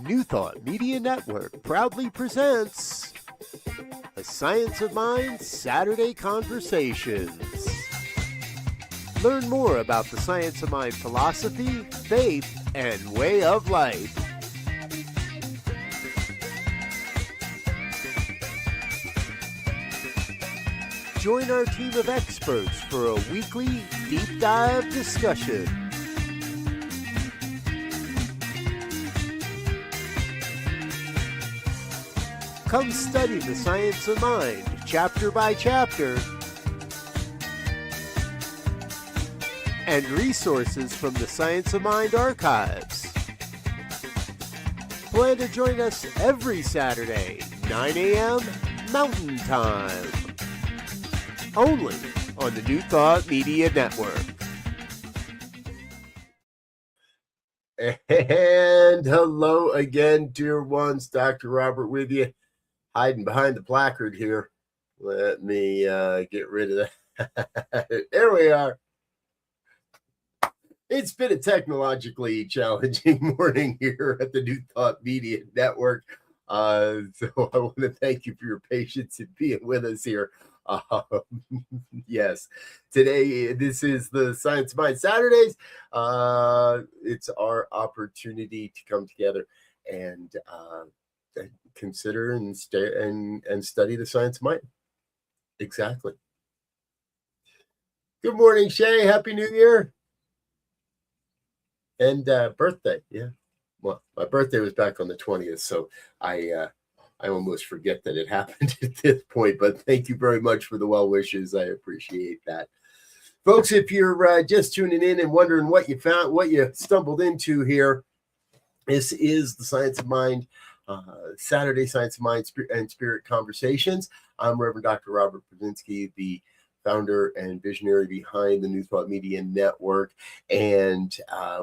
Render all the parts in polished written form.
New Thought Media Network proudly presents A Science of Mind Saturday Conversations. Learn more about the Science of Mind philosophy, faith, and way of life. Join our team of experts for a weekly deep dive discussion. Come study the science of mind, chapter by chapter, and resources from the Science of Mind archives. Plan to join us every Saturday, 9 a.m. Mountain Time, only on the New Thought Media Network. And hello again, dear ones. Dr. Robert with you. Hiding behind the placard here. Let me get rid of that. There we are. It's been a technologically challenging morning here at the New Thought Media Network. So I want to thank you for your patience in being with us here. Yes, today this is the Science of Mind Saturdays. It's our opportunity to come together and consider and study the science of mind. Exactly. Good morning, Shay. Happy New Year. And birthday. Yeah. Well, my birthday was back on the 20th, so I almost forget that it happened at this point, but thank you very much for the well wishes. I appreciate that. Folks, if you're just tuning in and wondering what you found, what you stumbled into here, this is the Science of Mind Saturday Science of Mind and Spirit Conversations. I'm Reverend Dr. Robert Brzezinski, the founder and visionary behind the New Thought Media Network. And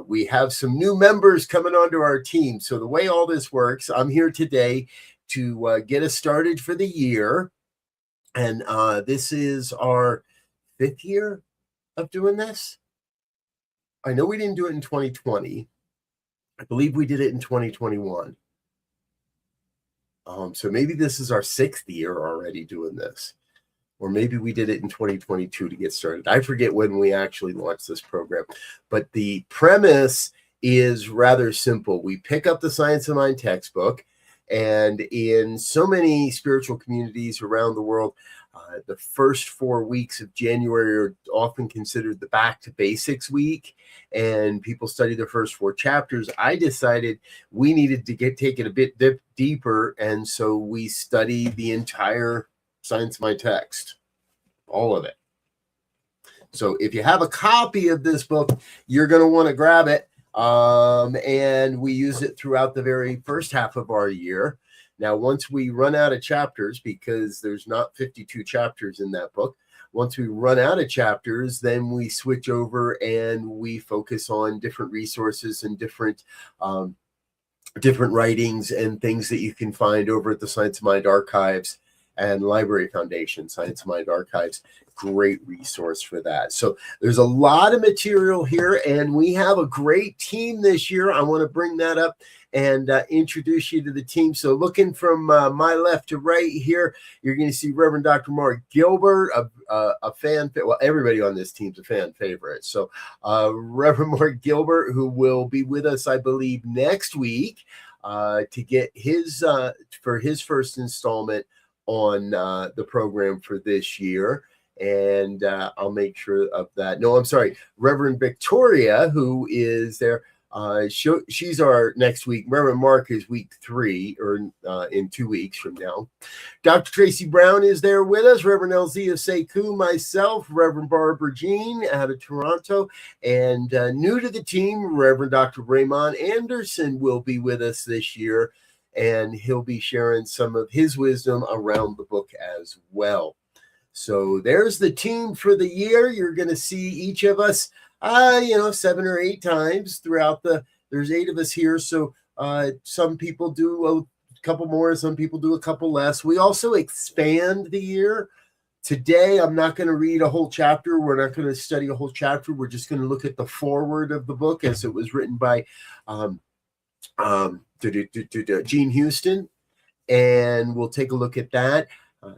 we have some new members coming onto our team. So the way all this works, I'm here today to get us started for the year. And this is our 5th year of doing this. I know we didn't do it in 2020. I believe we did it in 2021. So maybe this is our 6th year already doing this, or maybe we did it in 2022 to get started. I forget when we actually launched this program, but the premise is rather simple. We pick up the Science of Mind textbook, and in so many spiritual communities around the world, the first 4 weeks of January are often considered the back to basics week, and people study the first 4 chapters. I decided we needed to take it a bit deeper, and so we study the entire Science of Mind text, all of it. So if you have a copy of this book, you're going to want to grab it, and we use it throughout the very first half of our year. Now, once we run out of chapters, because there's not 52 chapters in that book, once we run out of chapters, then we switch over and we focus on different resources and different writings and things that you can find over at the Science of Mind archives and Library Foundation. Science of Mind archives, great resource for that. So there's a lot of material here, and we have a great team this year. I want to bring that up and introduce you to the team. So looking from my left to right here, you're going to see Reverend Dr. Mark Gilbert, a fan. Well, everybody on this team's a fan favorite. So Reverend Mark Gilbert, who will be with us, I believe, next week to get his for his first installment on the program for this year. And I'll make sure of that. No, I'm sorry. Reverend Victoria, who is there. She's our next week. Reverend Mark is week 3, or in 2 weeks from now. Dr. Tracy Brown is there with us. Reverend Elzia Sekou, myself, Reverend Barbara Jean out of Toronto, and new to the team, Reverend Dr. Raymond Anderson will be with us this year, and he'll be sharing some of his wisdom around the book as well. So there's the team for the year. You're going to see each of us 7 or 8 times throughout there's 8 of us here. So some people do a couple more, some people do a couple less. We also expand the year. Today, I'm not going to read a whole chapter. We're not going to study a whole chapter. We're just going to look at the foreword of the book as it was written by Gene Houston, and we'll take a look at that.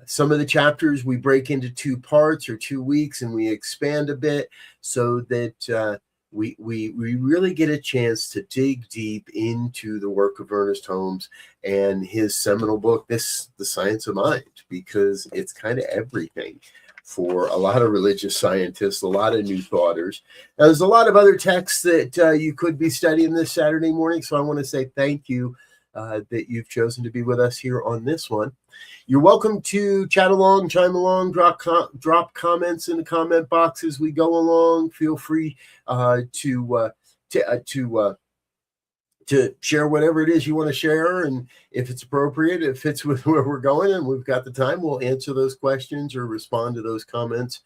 Some of the chapters we break into 2 parts or 2 weeks, and we expand a bit so that we really get a chance to dig deep into the work of Ernest Holmes and his seminal book, The Science of Mind, because it's kind of everything for a lot of religious scientists, a lot of new thoughters. Now, there's a lot of other texts that you could be studying this Saturday morning, so I want to say thank you that you've chosen to be with us here on this one. You're welcome to chat along, chime along, drop comments in the comment box as we go along. Feel free to share whatever it is you want to share, and if it's appropriate, if it fits with where we're going and we've got the time, we'll answer those questions or respond to those comments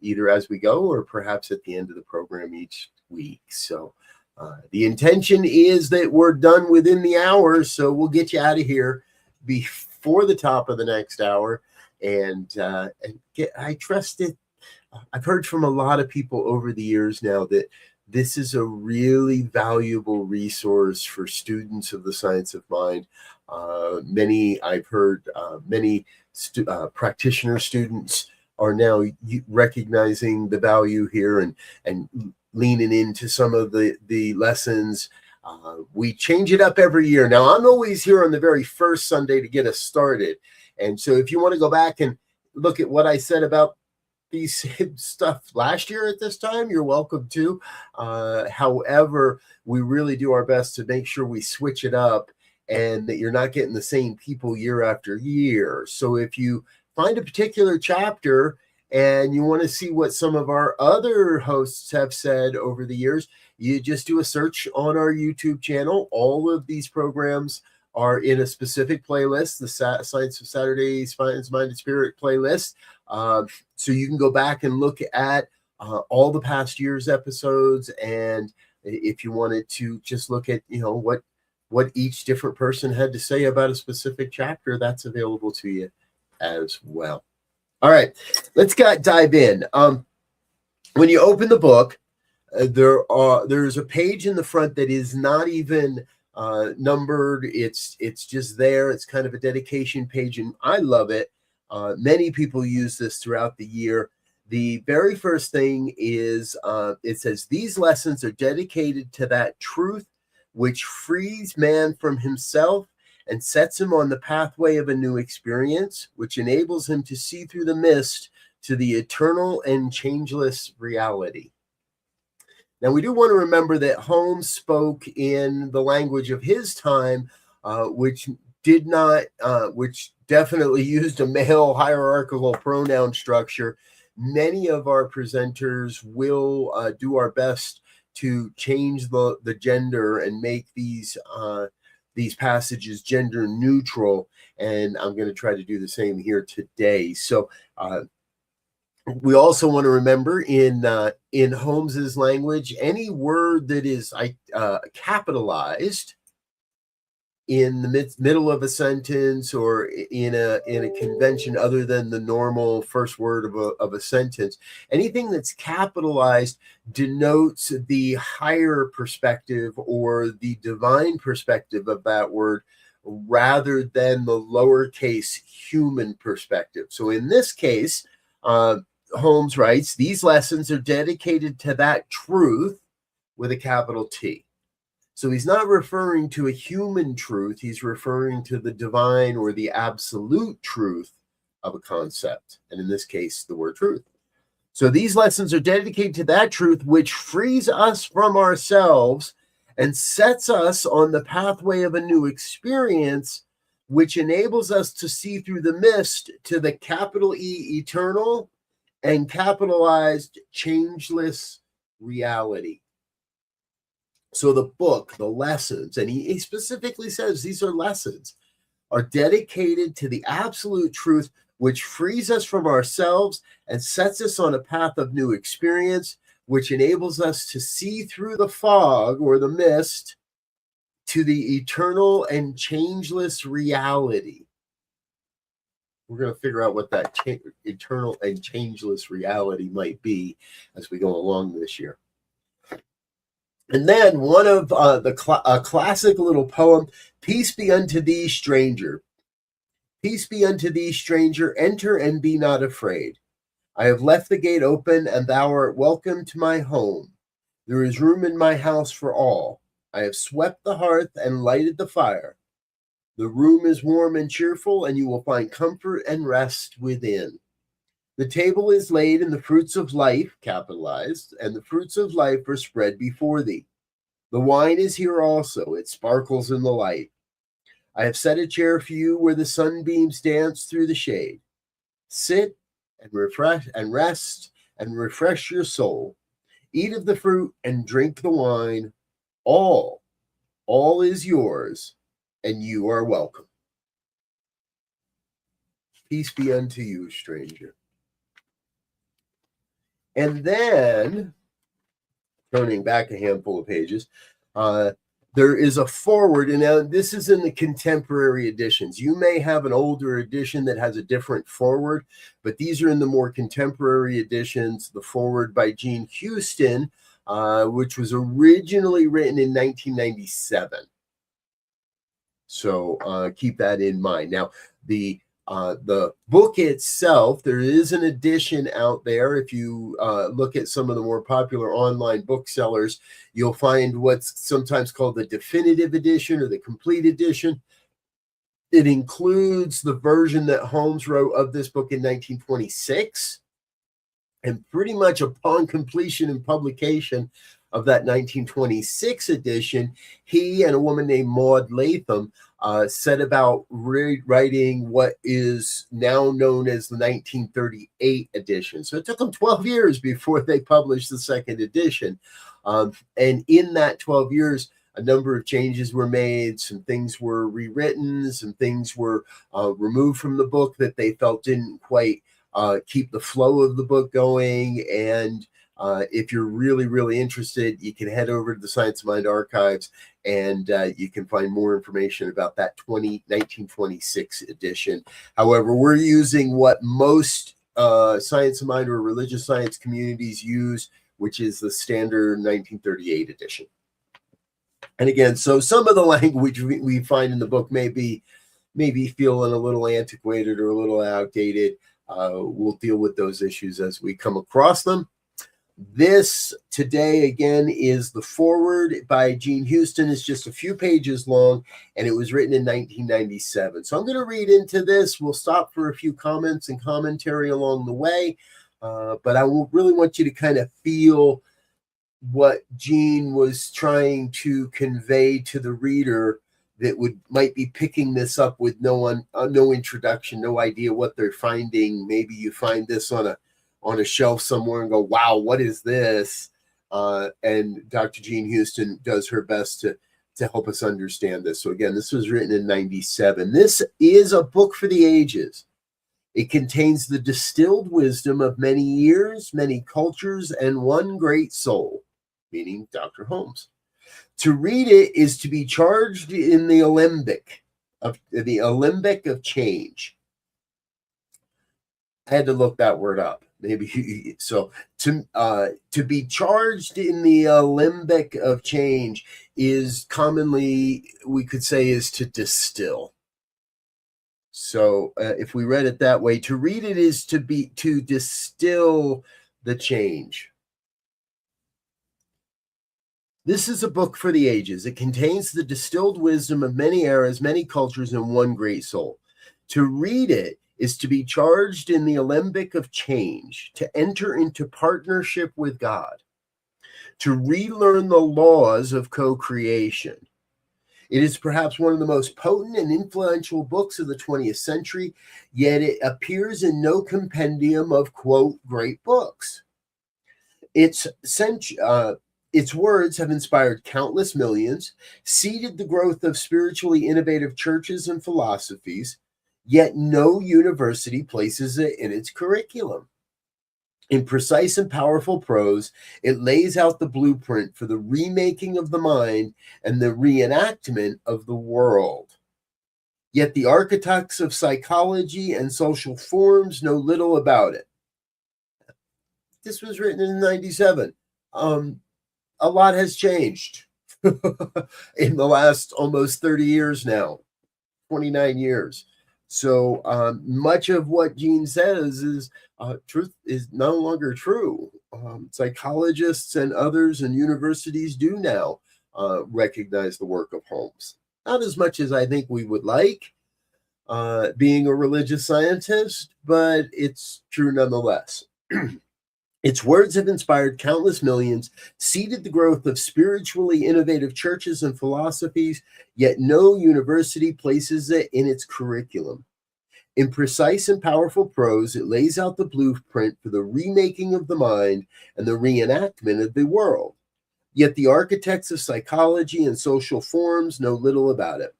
either as we go or perhaps at the end of the program each week. So the intention is that we're done within the hour, so we'll get you out of here before the top of the next hour. And I trust it. I've heard from a lot of people over the years now that this is a really valuable resource for students of the science of mind. I've heard many practitioner students are now recognizing the value here and leaning into some of the lessons. We change it up every year. Now, I'm always here on the very first Sunday to get us started. And so if you want to go back and look at what I said about these stuff last year at this time, you're welcome to. However, we really do our best to make sure we switch it up and that you're not getting the same people year after year. So if you find a particular chapter and you want to see what some of our other hosts have said over the years, you just do a search on our YouTube channel. All of these programs are in a specific playlist, the Science of Saturday, Science, Mind, and Spirit playlist. So you can go back and look at all the past year's episodes. And if you wanted to just look at, what each different person had to say about a specific chapter, that's available to you as well. All right, let's dive in. When you open the book, there's a page in the front that is not even numbered. It's just there. It's kind of a dedication page, and I love it. Many people use this throughout the year. The very first thing is it says, these lessons are dedicated to that truth which frees man from himself and sets him on the pathway of a new experience, which enables him to see through the mist to the eternal and changeless reality. Now, we do want to remember that Holmes spoke in the language of his time, which definitely used a male hierarchical pronoun structure. Many of our presenters will do our best to change the gender and make these passages gender neutral, and I'm going to try to do the same here today. So we also want to remember in Holmes's language, any word that is capitalized in the middle of a sentence or in a convention other than the normal first word of a sentence, anything that's capitalized denotes the higher perspective or the divine perspective of that word rather than the lowercase human perspective. So in this case, Holmes writes, these lessons are dedicated to that truth with a capital T. So he's not referring to a human truth. He's referring to the divine or the absolute truth of a concept. And in this case, the word truth. So these lessons are dedicated to that truth which frees us from ourselves and sets us on the pathway of a new experience, which enables us to see through the mist to the capital E eternal and capitalized changeless reality. So the book, the lessons, and he specifically says these are lessons, are dedicated to the absolute truth which frees us from ourselves and sets us on a path of new experience, which enables us to see through the fog or the mist to the eternal and changeless reality. We're going to figure out what that eternal and changeless reality might be as we go along this year. And then one of a classic little poem, Peace be unto thee, stranger. Peace be unto thee, stranger. Enter and be not afraid. I have left the gate open, and thou art welcome to my home. There is room in my house for all. I have swept the hearth and lighted the fire. The room is warm and cheerful, and you will find comfort and rest within. The table is laid, and the fruits of life, capitalized, and the fruits of life are spread before thee. The wine is here also, it sparkles in the light. I have set a chair for you where the sunbeams dance through the shade. Sit and rest and refresh your soul. Eat of the fruit and drink the wine. All is yours, and you are welcome. Peace be unto you, stranger. And then, turning back a handful of pages, there is a foreword, and now this is in the contemporary editions. You may have an older edition that has a different foreword, but these are in the more contemporary editions. The foreword by Jean Houston, which was originally written in 1997. So keep that in mind. Now, the book itself, there is an edition out there. If you look at some of the more popular online booksellers, you'll find what's sometimes called the definitive edition or the complete edition. It includes the version that Holmes wrote of this book in 1926. And pretty much upon completion and publication of that 1926 edition, he and a woman named Maud Latham set about rewriting what is now known as the 1938 edition. So it took them 12 years before they published the second edition. And in that 12 years, a number of changes were made. Some things were rewritten. Some things were removed from the book that they felt didn't quite keep the flow of the book going. And if you're really, really interested, you can head over to the Science of Mind archives, and you can find more information about that 1926 edition. However, we're using what most Science of Mind or religious science communities use, which is the standard 1938 edition. And again, so some of the language we find in the book may be feeling a little antiquated or a little outdated. We'll deal with those issues as we come across them. This today, again, is the foreword by Jean Houston. It's just a few pages long, and it was written in 1997. So I'm going to read into this. We'll stop for a few comments and commentary along the way, but I really want you to kind of feel what Jean was trying to convey to the reader that might be picking this up with no introduction, no idea what they're finding. Maybe you find this on a shelf somewhere and go, wow, what is this? And Dr. Jean Houston does her best to help us understand this. So again, this was written in 97. This is a book for the ages. It contains the distilled wisdom of many years, many cultures, and one great soul, meaning Dr. Holmes. To read it is to be charged in the alembic of change. I had to look that word up. Maybe so. To be charged in the alembic of change is commonly, we could say, is to distill. So if we read it that way, to read it is to distill the change. This is a book for the ages. It contains the distilled wisdom of many eras, many cultures, and one great soul. To read it is to be charged in the alembic of change, to enter into partnership with God, to relearn the laws of co-creation. It is perhaps one of the most potent and influential books of the 20th century, yet it appears in no compendium of, quote, great books. Its words have inspired countless millions, seeded the growth of spiritually innovative churches and philosophies, yet no university places it in its curriculum. In precise and powerful prose, it lays out the blueprint for the remaking of the mind and the reenactment of the world. Yet the architects of psychology and social forms know little about it. This was written in 97. a lot has changed in the last almost 30 years now, 29 years. So much of what Gene says is truth is no longer true. Psychologists and others and universities do now recognize the work of Holmes. Not as much as I think we would like, being a religious scientist, but it's true nonetheless. Its words have inspired countless millions, seeded the growth of spiritually innovative churches and philosophies, yet no university places it in its curriculum. In precise and powerful prose, it lays out the blueprint for the remaking of the mind and the reenactment of the world. Yet the architects of psychology and social forms know little about it.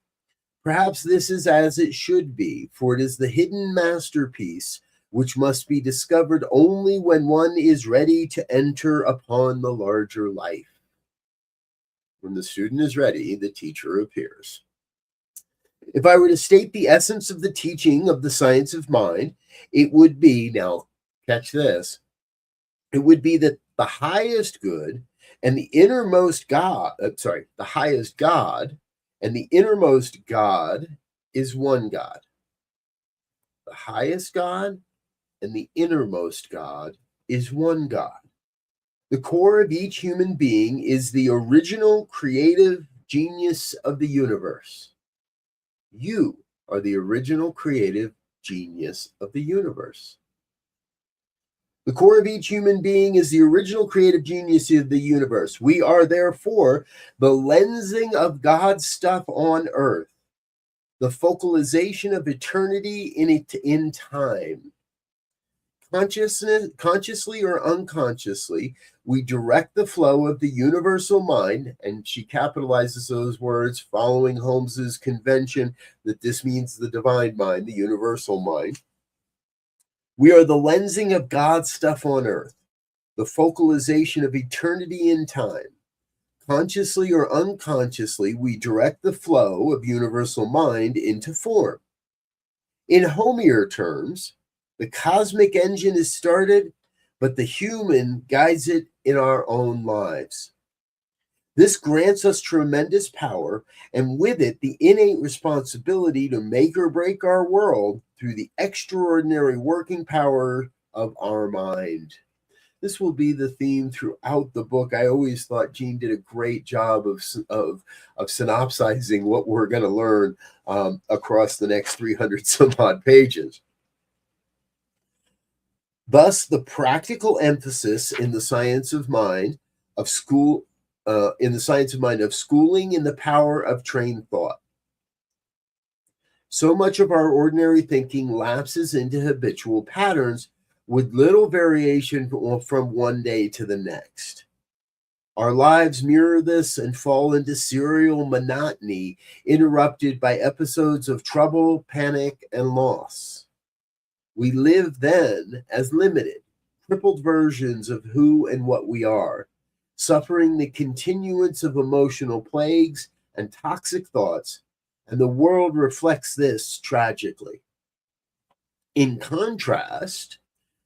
Perhaps this is as it should be, for it is the hidden masterpiece which must be discovered only when one is ready to enter upon the larger life. When the student is ready, the teacher appears. If I were to state the essence of the teaching of the science of mind, it would be, now catch this, it would be that the highest good and the innermost God, the highest God and the innermost God is one God. The highest God and the innermost God is one God. The core of each human being is the original creative genius of the universe. You are the original creative genius of the universe. The core of each human being is the original creative genius of the universe. We are therefore the lensing of God's stuff on earth, the focalization of eternity in time. Consciously or unconsciously, we direct the flow of the universal mind, and she capitalizes those words following Holmes's convention that this means the divine mind, the universal mind. We are the lensing of God's stuff on earth, the focalization of eternity in time. Consciously or unconsciously, we direct the flow of universal mind into form. In homier terms, the cosmic engine is started, but the human guides it in our own lives. This grants us tremendous power, and with it, the innate responsibility to make or break our world through the extraordinary working power of our mind. This will be the theme throughout the book. I always thought Gene did a great job of synopsizing what we're going to learn across the next 300 some odd pages. Thus, the practical emphasis in the science of mind of schooling in the power of trained thought. So much of our ordinary thinking lapses into habitual patterns with little variation from one day to the next. Our lives mirror this and fall into serial monotony, interrupted by episodes of trouble, panic, and loss. We live then as limited, crippled versions of who and what we are, suffering the continuance of emotional plagues and toxic thoughts, and the world reflects this tragically. In contrast,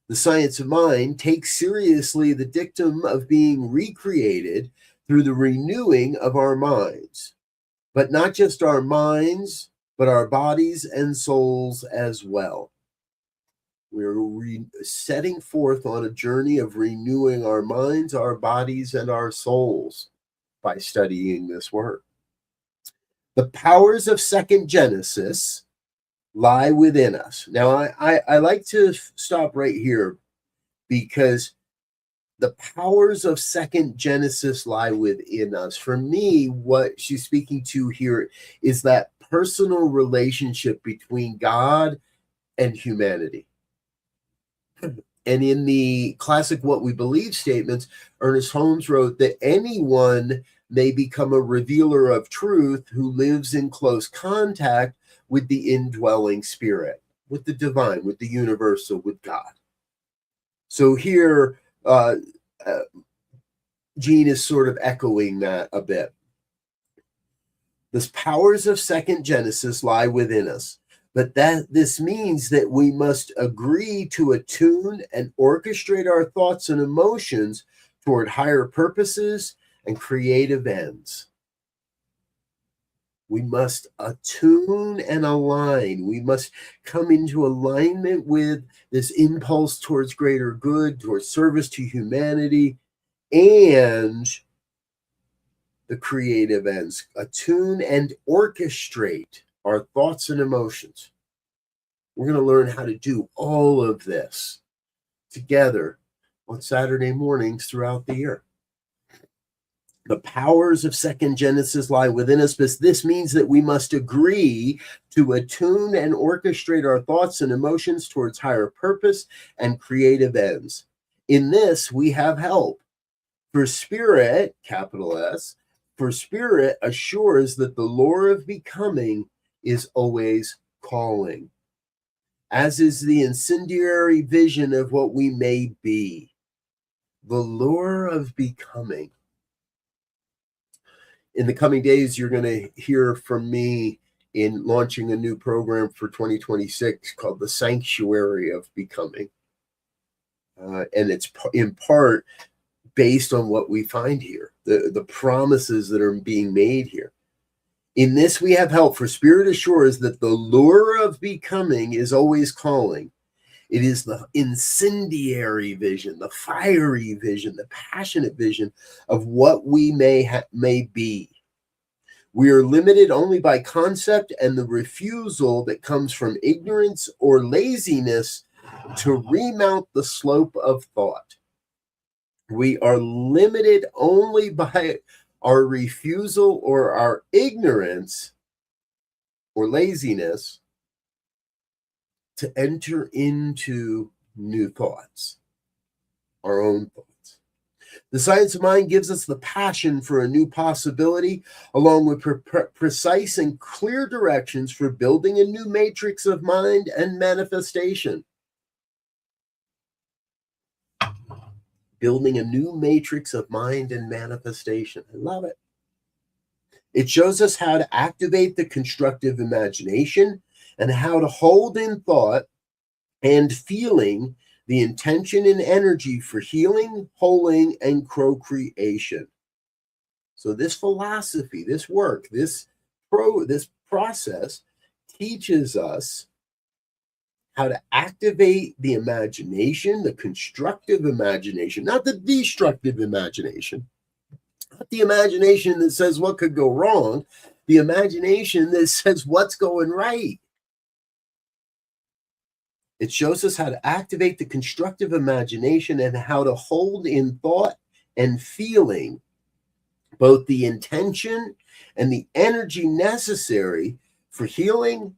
the science of mind takes seriously the dictum of being recreated through the renewing of our minds, but not just our minds, but our bodies and souls as well. We're setting forth on a journey of renewing our minds, our bodies, and our souls by studying this work. The powers of second Genesis lie within us. Now, I like to stop right here because the powers of second Genesis lie within us. For me, what she's speaking to here is that personal relationship between God and humanity. And in the classic What We Believe statements, Ernest Holmes wrote that anyone may become a revealer of truth who lives in close contact with the indwelling spirit, with the divine, with the universal, with God. So here, Gene is sort of echoing that a bit. The powers of second Genesis lie within us. But this means that we must agree to attune and orchestrate our thoughts and emotions toward higher purposes and creative ends. We must attune and align. We must come into alignment with this impulse towards greater good, towards service to humanity, and the creative ends. Attune and orchestrate our thoughts and emotions. We're going to learn how to do all of this together on Saturday mornings throughout the year. The powers of second Genesis lie within us, but this means that we must agree to attune and orchestrate our thoughts and emotions towards higher purpose and creative ends. In this, we have help. For Spirit, capital S, for Spirit assures that the lure of becoming is always calling, as is the incendiary vision of what we may be. The lure of becoming. In the coming days, you're going to hear from me in launching a new program for 2026 called The Sanctuary of Becoming. And it's in part based on what we find here, the promises that are being made here. In this, we have help, for Spirit assures that the lure of becoming is always calling. It is the incendiary vision, the fiery vision, the passionate vision of what we may be. We are limited only by concept and the refusal that comes from ignorance or laziness to remount the slope of thought. We are limited only by our refusal or our ignorance or laziness to enter into new thoughts, our own thoughts. The science of mind gives us the passion for a new possibility, along with precise and clear directions for building a new matrix of mind and manifestation. Building a new matrix of mind and manifestation. I love it. It shows us how to activate the constructive imagination and how to hold in thought and feeling the intention and energy for healing, holing, and co-creation. So this philosophy, this work, this process teaches us how to activate the imagination, the constructive imagination, not the destructive imagination, not the imagination that says what could go wrong, the imagination that says what's going right. It shows us how to activate the constructive imagination and how to hold in thought and feeling both the intention and the energy necessary for healing,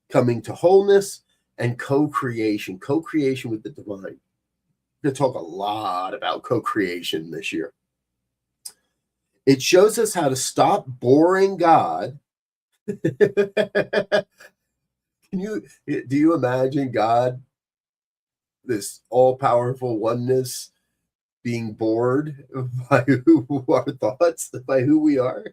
coming to wholeness, and co-creation with the divine. I'm going to talk a lot about co-creation this year. It shows us how to stop boring God. Do you imagine God, this all-powerful oneness, being bored by our thoughts, by who we are?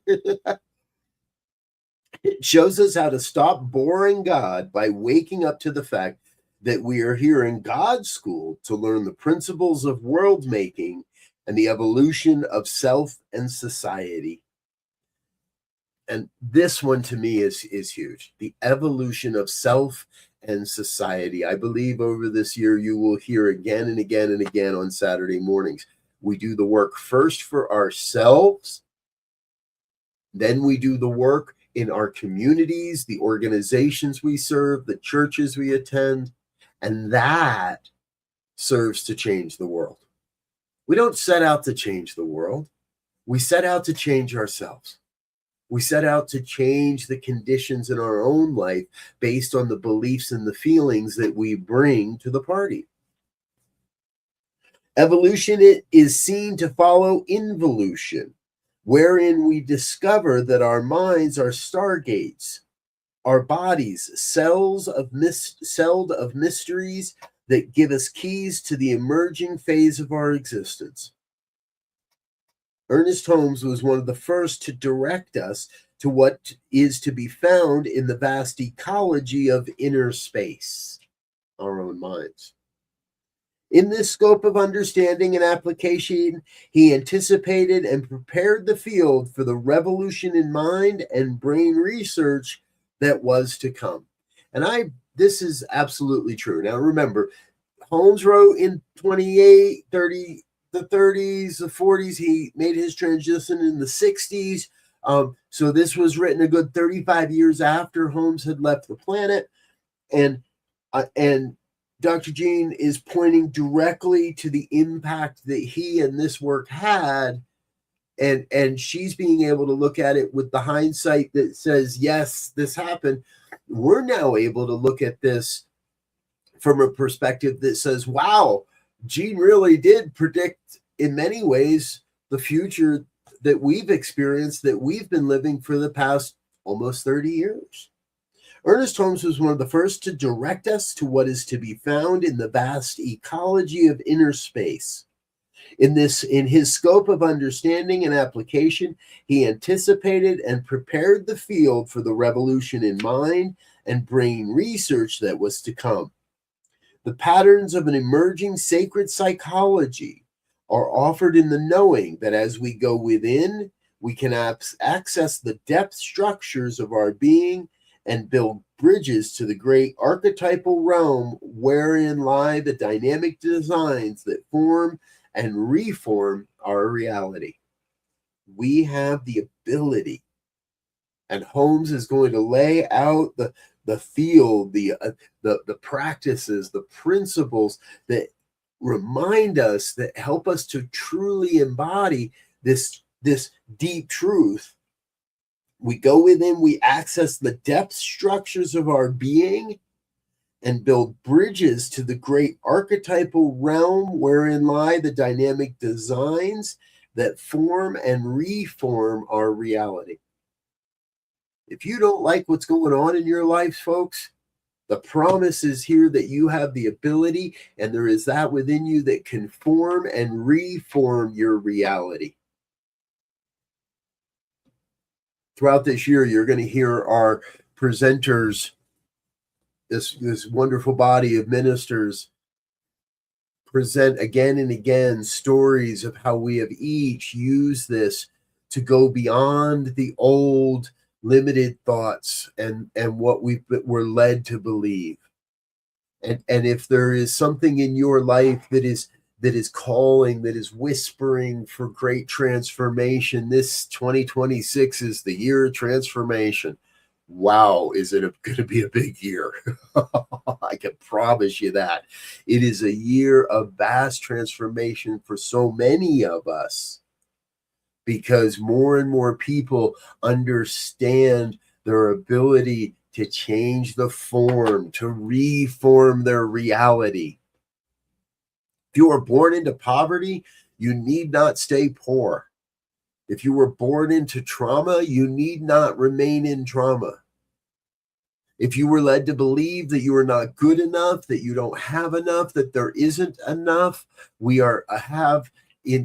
It shows us how to stop boring God by waking up to the fact that we are here in God's school to learn the principles of world making and the evolution of self and society. And this one to me is huge. The evolution of self and society. I believe over this year you will hear again and again and again on Saturday mornings. We do the work first for ourselves. Then we do the work in our communities, the organizations we serve, the churches we attend, and that serves to change the world. We don't set out to change the world. We set out to change ourselves. We set out to change the conditions in our own life based on the beliefs and the feelings that we bring to the party. Evolution is seen to follow involution, wherein we discover that our minds are stargates, our bodies cells of mysteries that give us keys to the emerging phase of our existence. Ernest Holmes was one of the first to direct us to what is to be found in the vast ecology of inner space, our own minds. In this scope of understanding and application, he anticipated and prepared the field for the revolution in mind and brain research that was to come. And this is absolutely true. Now remember, Holmes wrote in 28, 30, the 30s, the 40s. He made his transition in the 60s. So this was written a good 35 years after Holmes had left the planet. And Dr. Jean is pointing directly to the impact that he and this work had. And she's being able to look at it with the hindsight that says, yes, this happened. We're now able to look at this from a perspective that says, wow, Jean really did predict in many ways the future that we've experienced, that we've been living for the past almost 30 years. Ernest Holmes was one of the first to direct us to what is to be found in the vast ecology of inner space. In his scope of understanding and application, he anticipated and prepared the field for the revolution in mind and brain research that was to come. The patterns of an emerging sacred psychology are offered in the knowing that as we go within, we can access the depth structures of our being and build bridges to the great archetypal realm wherein lie the dynamic designs that form and reform our reality. We have the ability, and Holmes is going to lay out the field, the practices, the principles that remind us, that help us to truly embody this deep truth. We go within, we access the depth structures of our being and build bridges to the great archetypal realm wherein lie the dynamic designs that form and reform our reality. If you don't like what's going on in your life, folks, the promise is here that you have the ability, and there is that within you that can form and reform your reality. Throughout this year, you're going to hear our presenters, this wonderful body of ministers, present again and again stories of how we have each used this to go beyond the old limited thoughts and what we're led to believe. And if there is something in your life that is calling, that is whispering for great transformation, this 2026 is the year of transformation. Wow, is it going to be a big year? I can promise you that. It is a year of vast transformation for so many of us, because more and more people understand their ability to change the form, to reform their reality. If you were born into poverty, you need not stay poor. If you were born into trauma, you need not remain in trauma. If you were led to believe that you are not good enough, that you don't have enough, that there isn't enough, we have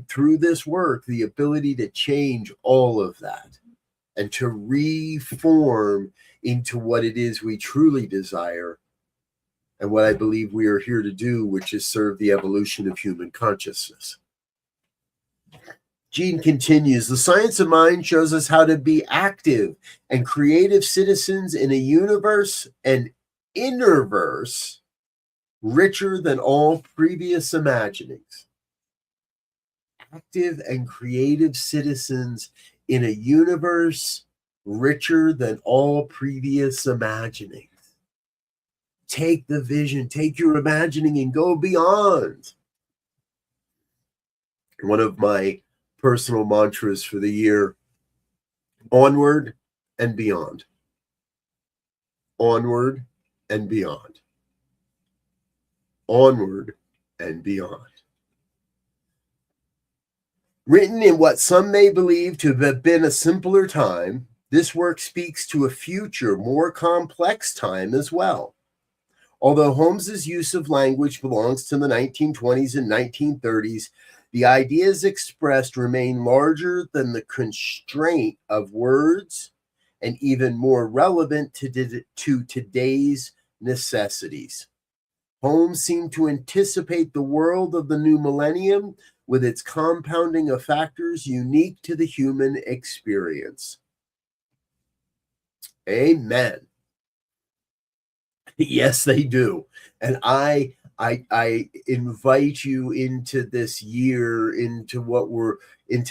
through this work the ability to change all of that and to reform into what it is we truly desire and what I believe we are here to do, which is serve the evolution of human consciousness. Jean continues, the science of mind shows us how to be active and creative citizens in a universe and innerverse richer than all previous imaginings. Active and creative citizens in a universe richer than all previous imaginings. Take the vision, take your imagining and go beyond. One of my personal mantras for the year, onward and beyond. Onward and beyond. Onward and beyond. Written in what some may believe to have been a simpler time, this work speaks to a future, more complex time as well. Although Holmes's use of language belongs to the 1920s and 1930s, the ideas expressed remain larger than the constraint of words and even more relevant to today's necessities. Holmes seemed to anticipate the world of the new millennium with its compounding of factors unique to the human experience. Amen. Yes, they do. And I invite you into this year, into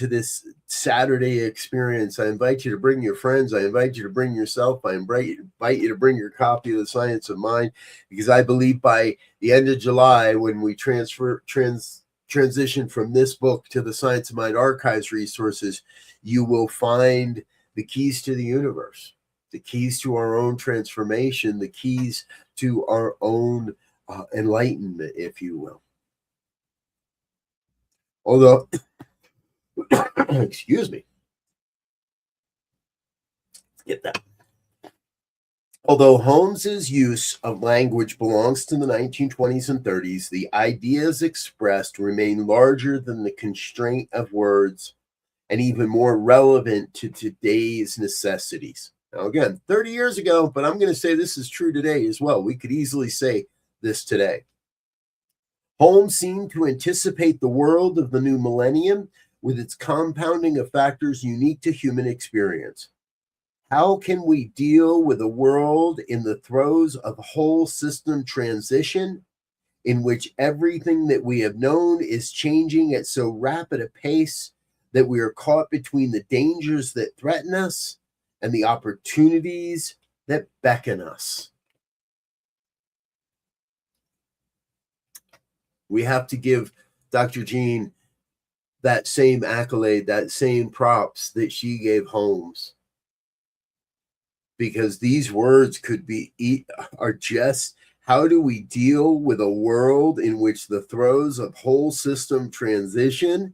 this Saturday experience. I invite you to bring your friends. I invite you to bring yourself. I invite you to bring your copy of The Science of Mind, because I believe by the end of July, when we transition from this book to the Science of Mind archives resources, you will find the keys to the universe, the keys to our own transformation, the keys to our own enlightenment, if you will. Although, excuse me, get that. Although Holmes's use of language belongs to the 1920s and 30s, the ideas expressed remain larger than the constraint of words and even more relevant to today's necessities. Now, again, 30 years ago, but I'm going to say this is true today as well. We could easily say this today. Holmes seemed to anticipate the world of the new millennium with its compounding of factors unique to human experience. How can we deal with a world in the throes of whole system transition, in which everything that we have known is changing at so rapid a pace that we are caught between the dangers that threaten us and the opportunities that beckon us? We have to give Dr. Jean that same accolade, that same props that she gave Holmes, because these words are just, how do we deal with a world in which the throes of whole system transition?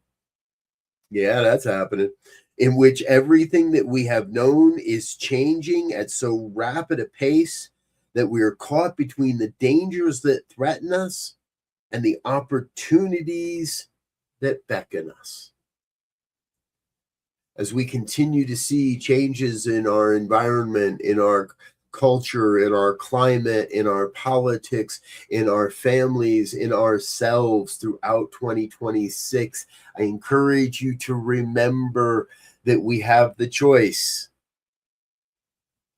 Yeah, that's happening. In which everything that we have known is changing at so rapid a pace that we are caught between the dangers that threaten us and the opportunities that beckon us. As we continue to see changes in our environment, in our culture, in our climate, in our politics, in our families, in ourselves throughout 2026, I encourage you to remember that we have the choice.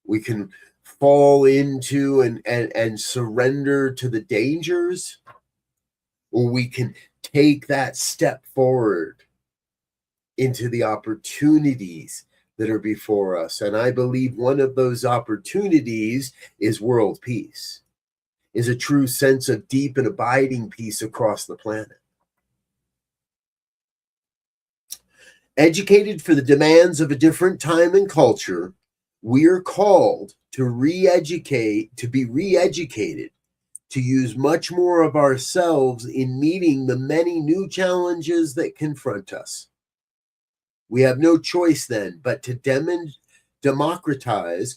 We can fall into and surrender to the dangers, or we can take that step forward into the opportunities that are before us. And I believe one of those opportunities is world peace, is a true sense of deep and abiding peace across the planet. Educated for the demands of a different time and culture, we are called to be re-educated, to use much more of ourselves in meeting the many new challenges that confront us. We have no choice then but to democratize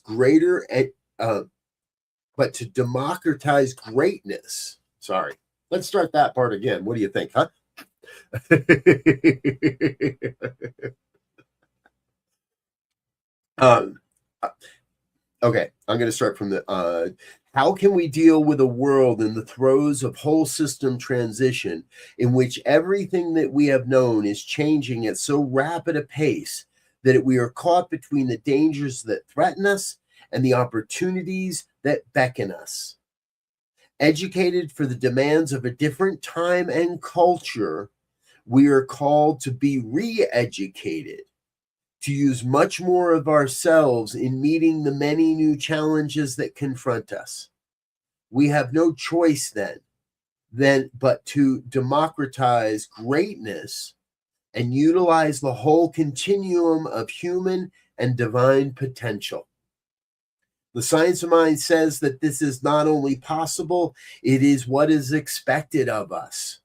greatness. Sorry, let's start that part again. What do you think, huh? Okay, I'm going to start from the how can we deal with a world in the throes of whole system transition, in which everything that we have known is changing at so rapid a pace that we are caught between the dangers that threaten us and the opportunities that beckon us? Educated for the demands of a different time and culture, we are called to be re-educated, to use much more of ourselves in meeting the many new challenges that confront us. We have no choice then but to democratize greatness and utilize the whole continuum of human and divine potential. The Science of Mind says that this is not only possible, it is what is expected of us.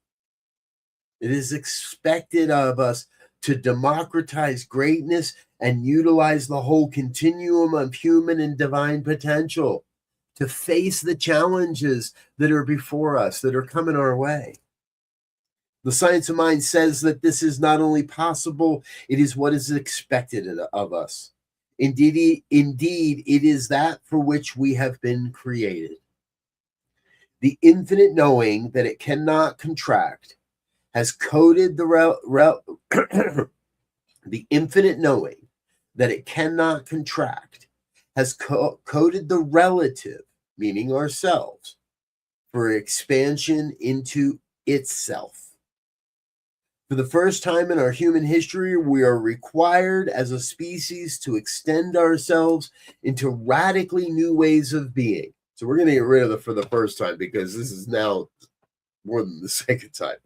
It is expected of us to democratize greatness and utilize the whole continuum of human and divine potential to face the challenges that are before us, that are coming our way. The Science of Mind says that this is not only possible, it is what is expected of us. Indeed, it is that for which we have been created. The infinite knowing that it cannot contract has coded the infinite knowing that it cannot contract has coded the relative, meaning ourselves, for expansion into itself. For the first time in our human history, we are required as a species to extend ourselves into radically new ways of being. So we're going to get rid of the for the first time, because this is now more than the second time.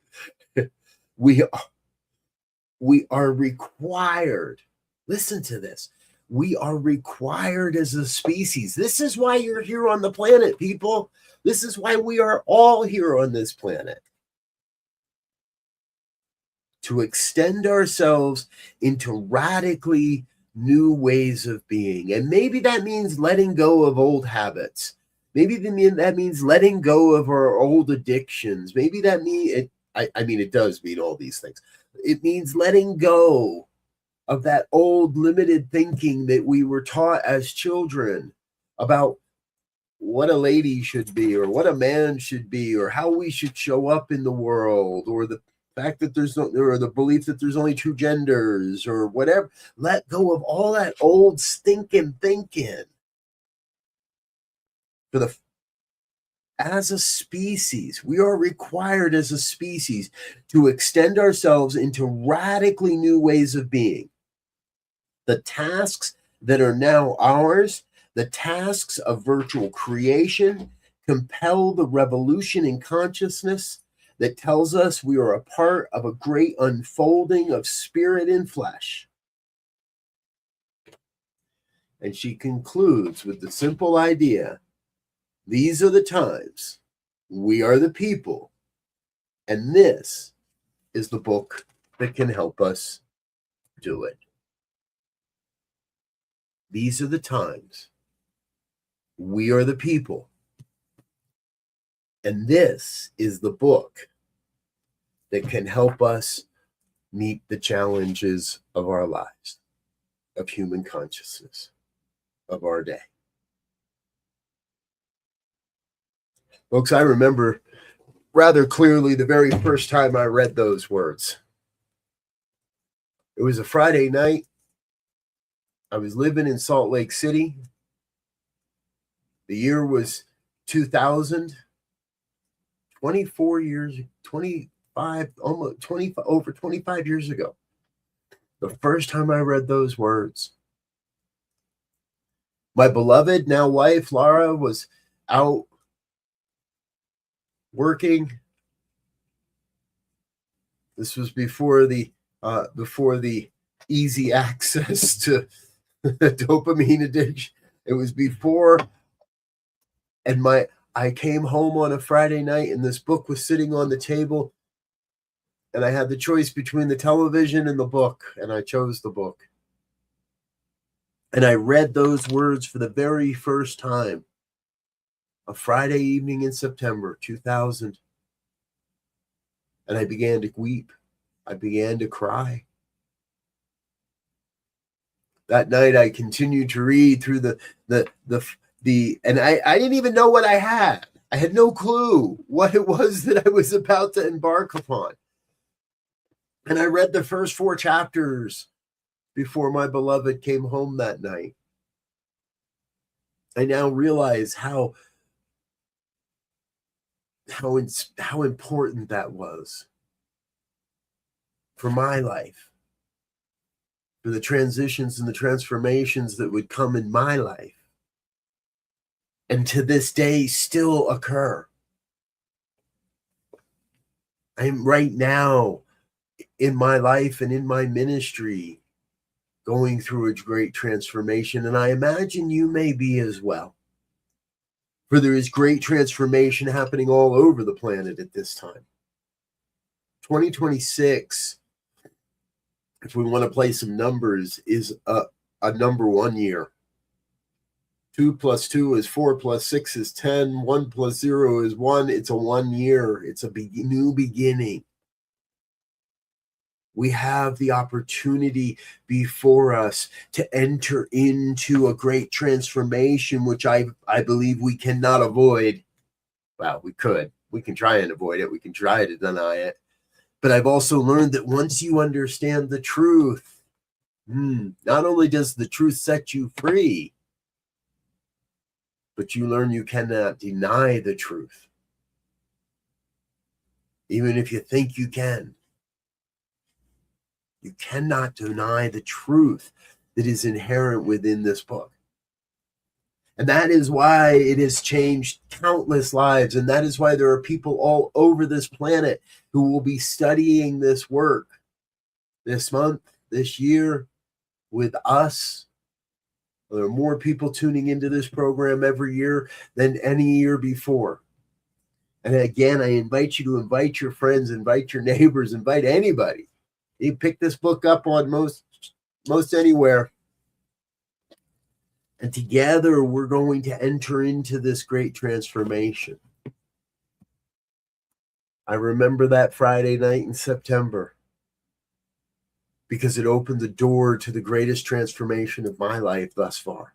we are required. Listen to this. We are required as a species. This is why you're here on the planet, people. This is why we are all here on this planet. To extend ourselves into radically new ways of being. And maybe that means letting go of old habits. Maybe that means letting go of our old addictions. Maybe that means, it does mean all these things. It means letting go of that old limited thinking that we were taught as children about what a lady should be, or what a man should be, or how we should show up in the world, or the fact that or the belief that there's only two genders, or whatever. Let go of all that old stinking thinking. As a species, we are required as a species to extend ourselves into radically new ways of being. The tasks that are now ours, the tasks of virtual creation, compel the revolution in consciousness that tells us we are a part of a great unfolding of spirit and flesh. And she concludes with the simple idea: these are the times, we are the people, and this is the book that can help us do it. These are the times, we are the people, and this is the book that can help us meet the challenges of our lives, of human consciousness, of our day. Folks, I remember rather clearly the very first time I read those words. It was a Friday night. I was living in Salt Lake City. The year was 2000. 24 years, 25, almost 20, over 25 years ago. The first time I read those words. My beloved, now wife, Laura, was out working. This was before the easy access to dopamine addiction. It was before, and I came home on a Friday night, and this book was sitting on the table, and I had the choice between the television and the book, and I chose the book. And I read those words for the very first time, a Friday evening in September 2000. And I began to weep. I began to cry. That night I continued to read through and I didn't even know what I had. I had no clue what it was that I was about to embark upon. And I read the first 4 chapters before my beloved came home that night. I now realize how important that was for my life, for the transitions and the transformations that would come in my life, and to this day still occur. I'm right now in my life and in my ministry going through a great transformation, and I imagine you may be as well. For there is great transformation happening all over the planet at this time. 2026, if we want to play some numbers, is a number 1 year. 2 plus 2 is 4 plus 6 is 10. 1 plus 0 is 1. It's a 1 year. It's a new beginning. We have the opportunity before us to enter into a great transformation, which I believe we cannot avoid, Well, we can try and avoid it. We can try to deny it. But I've also learned that once you understand the truth, not only does the truth set you free, but you learn you cannot deny the truth, even if you think you can. You cannot deny the truth that is inherent within this book. And that is why it has changed countless lives. And that is why there are people all over this planet who will be studying this work this month, this year, with us. There are more people tuning into this program every year than any year before. And again, I invite you to invite your friends, invite your neighbors, invite anybody. You pick this book up on most anywhere. And together we're going to enter into this great transformation. I remember that Friday night in September because it opened the door to the greatest transformation of my life thus far.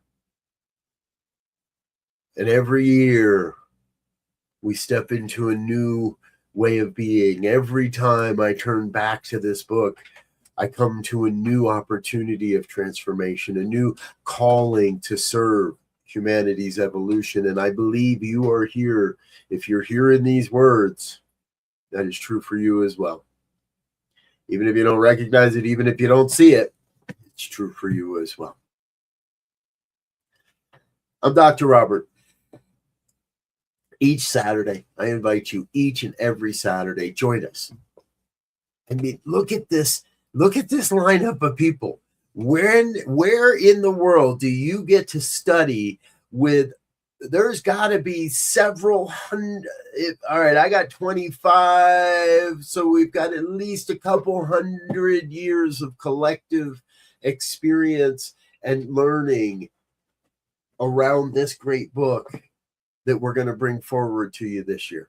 And every year we step into a new way of being. Every time I turn back to this book, I come to a new opportunity of transformation, a new calling to serve humanity's evolution. And I believe you are here. If you're hearing these words, that is true for you as well. Even if you don't recognize it, even if you don't see it, it's true for you as well. I'm Dr. Robert. Each Saturday, I invite you, each and every Saturday, join us. I mean, look at this lineup of people. Where in the world do you get to study with? There's got to be several hundred. All right, I got 25, so we've got at least a couple hundred years of collective experience and learning around this great book that we're going to bring forward to you this year.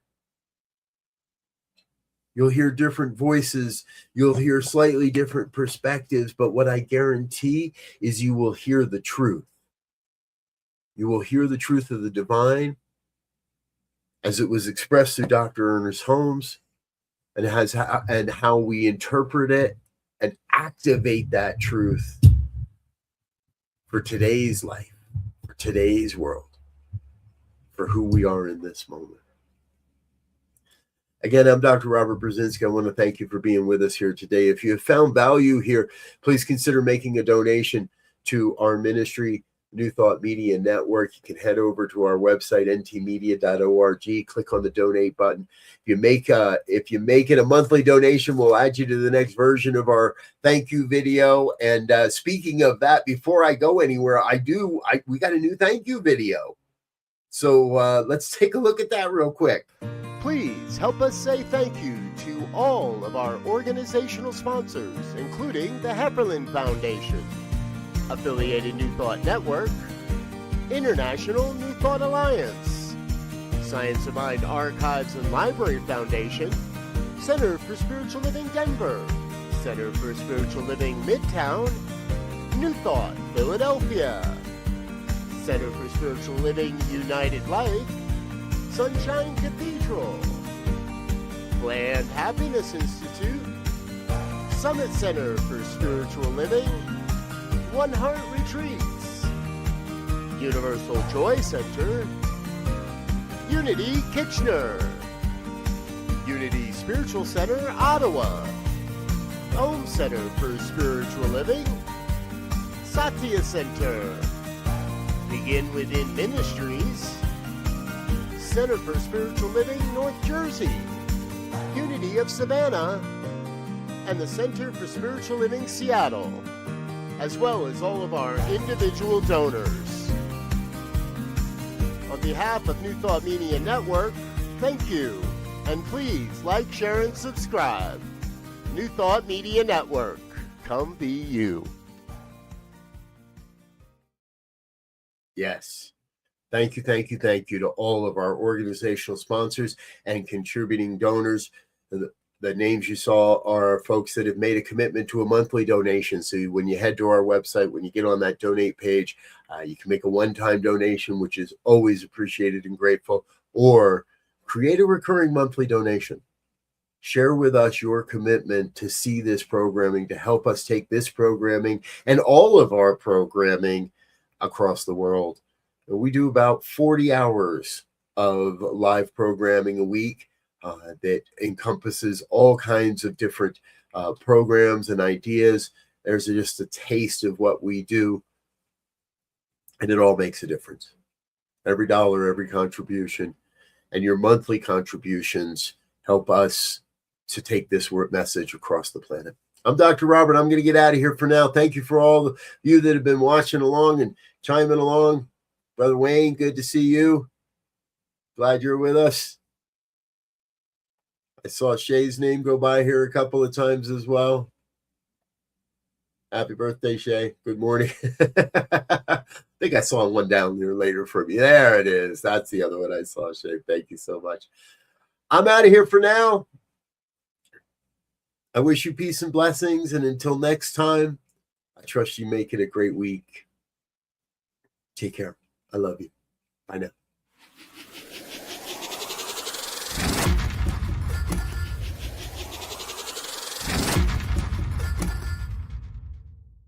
You'll hear different voices. You'll hear slightly different perspectives. But what I guarantee is you will hear the truth. You will hear the truth of the divine as it was expressed through Dr. Ernest Holmes and how we interpret it and activate that truth for today's life, for today's world, for who we are in this moment. Again, I'm Dr. Robert Brzezinski. I want to thank you for being with us here today. If you have found value here, please consider making a donation to our ministry, New Thought Media Network. You can head over to our website, ntmedia.org, click on the donate button. If you make it a monthly donation, we'll add you to the next version of our thank you video. And speaking of that, before I go anywhere, we got a new thank you video. So let's take a look at that real quick. Please help us say thank you to all of our organizational sponsors, including the Hefferland Foundation, Affiliated New Thought Network, International New Thought Alliance, Science of Mind Archives and Library Foundation, Center for Spiritual Living Denver, Center for Spiritual Living Midtown, New Thought Philadelphia, Center for Spiritual Living United Life, Sunshine Cathedral, Planned Happiness Institute, Summit Center for Spiritual Living, One Heart Retreats, Universal Joy Center, Unity Kitchener, Unity Spiritual Center Ottawa, Home Center for Spiritual Living, Satya Center, Begin Within Ministries, Center for Spiritual Living North Jersey, Unity of Savannah, and the Center for Spiritual Living Seattle, as well as all of our individual donors. On behalf of New Thought Media Network, thank you, and please like, share, and subscribe. New Thought Media Network, come be you. Yes. Thank you to all of our organizational sponsors and contributing donors. The names you saw are folks that have made a commitment to a monthly donation. So when you head to our website, when you get on that donate page, you can make a one-time donation, which is always appreciated and grateful, or create a recurring monthly donation. Share with us your commitment to see this programming, to help us take this programming and all of our programming across the world. We do about 40 hours of live programming a week that encompasses all kinds of different programs and ideas. There's just a taste of what we do, and it all makes a difference. Every dollar, every contribution, and your monthly contributions help us to take this message across the planet. I'm Dr. Robert. I'm going to get out of here for now. Thank you for all of you that have been watching along and chiming along. Brother Wayne, good to see you. Glad you're with us. I saw Shay's name go by here a couple of times as well. Happy birthday, Shay. Good morning. I think I saw one down there later from you. There it is. That's the other one I saw, Shay. Thank you so much. I'm out of here for now. I wish you peace and blessings. And until next time, I trust you make it a great week. Take care. I love you. Bye now.